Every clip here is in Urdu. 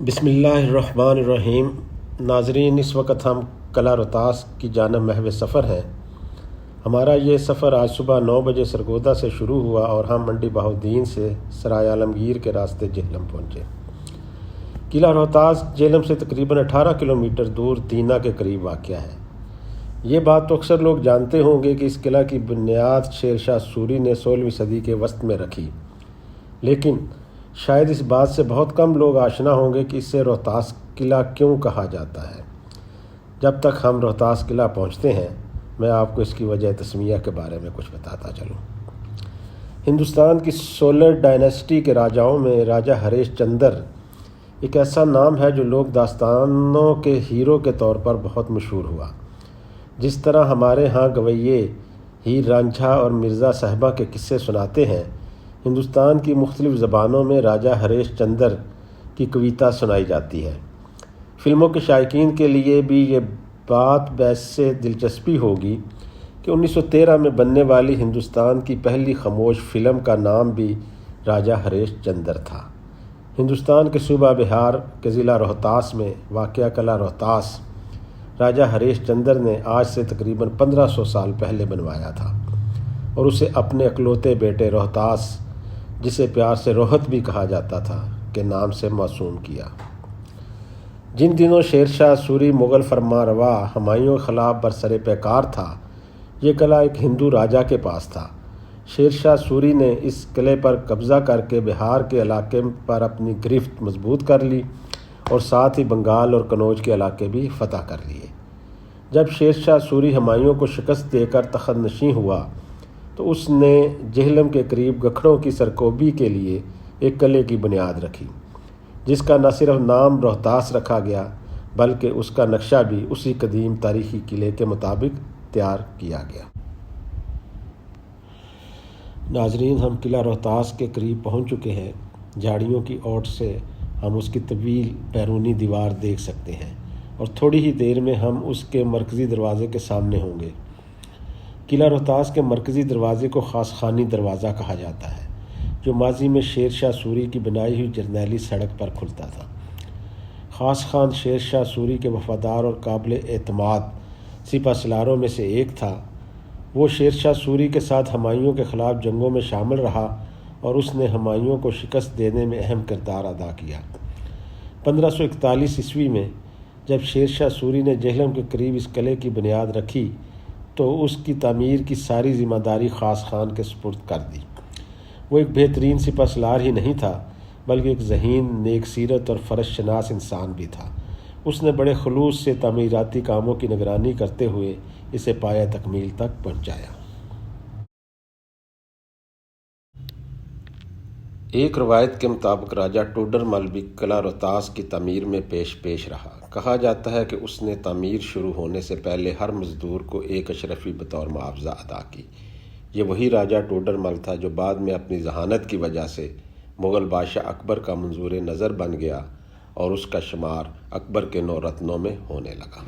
بسم اللہ الرحمن الرحیم۔ ناظرین، اس وقت ہم قلعہ روہتاس کی جانب محو سفر ہیں۔ ہمارا یہ سفر آج صبح 9 بجے سرگودا سے شروع ہوا اور ہم منڈی بہاؤالدین سے سرائے عالمگیر کے راستے جہلم پہنچے۔ قلعہ روہتاس جہلم سے تقریباً 18 کلومیٹر دور دینا کے قریب واقع ہے۔ یہ بات تو اکثر لوگ جانتے ہوں گے کہ اس قلعہ کی بنیاد شیر شاہ سوری نے 16ویں صدی کے وسط میں رکھی، لیکن شاید اس بات سے بہت کم لوگ آشنا ہوں گے کہ اسے روہتاس قلعہ کیوں کہا جاتا ہے۔ جب تک ہم روہتاس قلعہ پہنچتے ہیں، میں آپ کو اس کی وجہ تسمیہ کے بارے میں کچھ بتاتا چلوں۔ ہندوستان کی سولر ڈائناسٹی کے راجاؤں میں راجہ ہریش چندر ایک ایسا نام ہے جو لوک داستانوں کے ہیرو کے طور پر بہت مشہور ہوا۔ جس طرح ہمارے ہاں گویے ہیر رانجھا اور مرزا صاحبہ کے قصے سناتے ہیں، ہندوستان کی مختلف زبانوں میں راجہ ہریش چندر کی کویتا سنائی جاتی ہے۔ فلموں کے شائقین کے لیے بھی یہ بات باعث دلچسپی ہوگی کہ 1913 میں بننے والی ہندوستان کی پہلی خاموش فلم کا نام بھی راجہ ہریش چندر تھا۔ ہندوستان کے صوبہ بہار کے ضلع روہتاس میں واقع قلعہ روہتاس راجہ ہریش چندر نے آج سے تقریباً 1500 سال پہلے بنوایا تھا اور اسے اپنے اکلوتے بیٹے روہتاس، جسے پیار سے روہت بھی کہا جاتا تھا، کے نام سے موسوم کیا۔ جن دنوں شیر شاہ سوری مغل فرما روا ہمایوں کے خلاف برسر پیکار تھا، یہ قلعہ ایک ہندو راجا کے پاس تھا۔ شیر شاہ سوری نے اس قلعے پر قبضہ کر کے بہار کے علاقے پر اپنی گرفت مضبوط کر لی اور ساتھ ہی بنگال اور کنوج کے علاقے بھی فتح کر لیے۔ جب شیر شاہ سوری ہمایوں کو شکست دے کر تخت نشین ہوا تو اس نے جہلم کے قریب گکھڑوں کی سرکوبی کے لیے ایک قلعے کی بنیاد رکھی، جس کا نہ صرف نام روہتاس رکھا گیا بلکہ اس کا نقشہ بھی اسی قدیم تاریخی قلعے کے مطابق تیار کیا گیا۔ ناظرین، ہم قلعہ روہتاس کے قریب پہنچ چکے ہیں۔ جھاڑیوں کی اوٹ سے ہم اس کی طویل بیرونی دیوار دیکھ سکتے ہیں اور تھوڑی ہی دیر میں ہم اس کے مرکزی دروازے کے سامنے ہوں گے۔ قلعہ روہتاس کے مرکزی دروازے کو خاص خانی دروازہ کہا جاتا ہے، جو ماضی میں شیر شاہ سوری کی بنائی ہوئی جرنیلی سڑک پر کھلتا تھا۔ خاص خان شیر شاہ سوری کے وفادار اور قابل اعتماد سپہ سالاروں میں سے ایک تھا۔ وہ شیر شاہ سوری کے ساتھ ہمایوں کے خلاف جنگوں میں شامل رہا اور اس نے ہمایوں کو شکست دینے میں اہم کردار ادا کیا۔ 1541 عیسوی میں جب شیر شاہ سوری نے جہلم کے قریب اس قلعے کی بنیاد رکھی تو اس کی تعمیر کی ساری ذمہ داری خاص خان کے سپرد کر دی۔ وہ ایک بہترین سپہ سالار ہی نہیں تھا بلکہ ایک ذہین، نیک سیرت اور فرض شناس انسان بھی تھا۔ اس نے بڑے خلوص سے تعمیراتی کاموں کی نگرانی کرتے ہوئے اسے پایہ تکمیل تک پہنچایا۔ ایک روایت کے مطابق راجہ ٹوڈر مل بھی قلعہ روہتاس کی تعمیر میں پیش رہا۔ کہا جاتا ہے کہ اس نے تعمیر شروع ہونے سے پہلے ہر مزدور کو 1 اشرفی بطور معاوضہ ادا کی۔ یہ وہی راجہ ٹوڈر مل تھا جو بعد میں اپنی ذہانت کی وجہ سے مغل بادشاہ اکبر کا منظور نظر بن گیا اور اس کا شمار اکبر کے 9 رتنوں میں ہونے لگا۔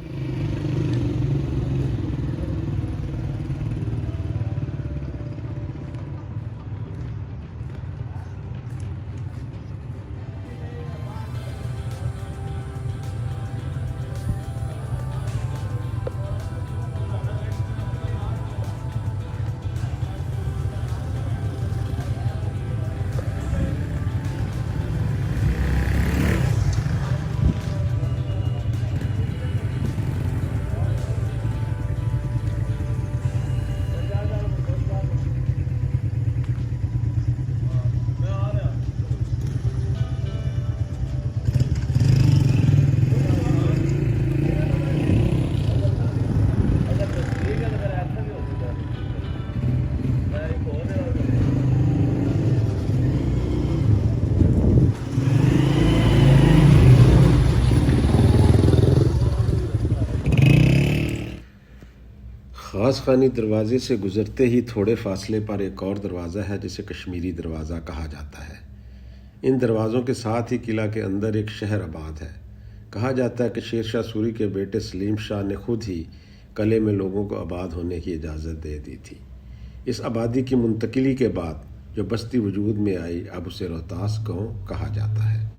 خاص خانی دروازے سے گزرتے ہی تھوڑے فاصلے پر ایک اور دروازہ ہے جسے کشمیری دروازہ کہا جاتا ہے۔ ان دروازوں کے ساتھ ہی قلعہ کے اندر ایک شہر آباد ہے۔ کہا جاتا ہے کہ شیر شاہ سوری کے بیٹے سلیم شاہ نے خود ہی قلعے میں لوگوں کو آباد ہونے کی اجازت دے دی تھی۔ اس آبادی کی منتقلی کے بعد جو بستی وجود میں آئی، اب اسے روہتاس گاؤں کہا جاتا ہے۔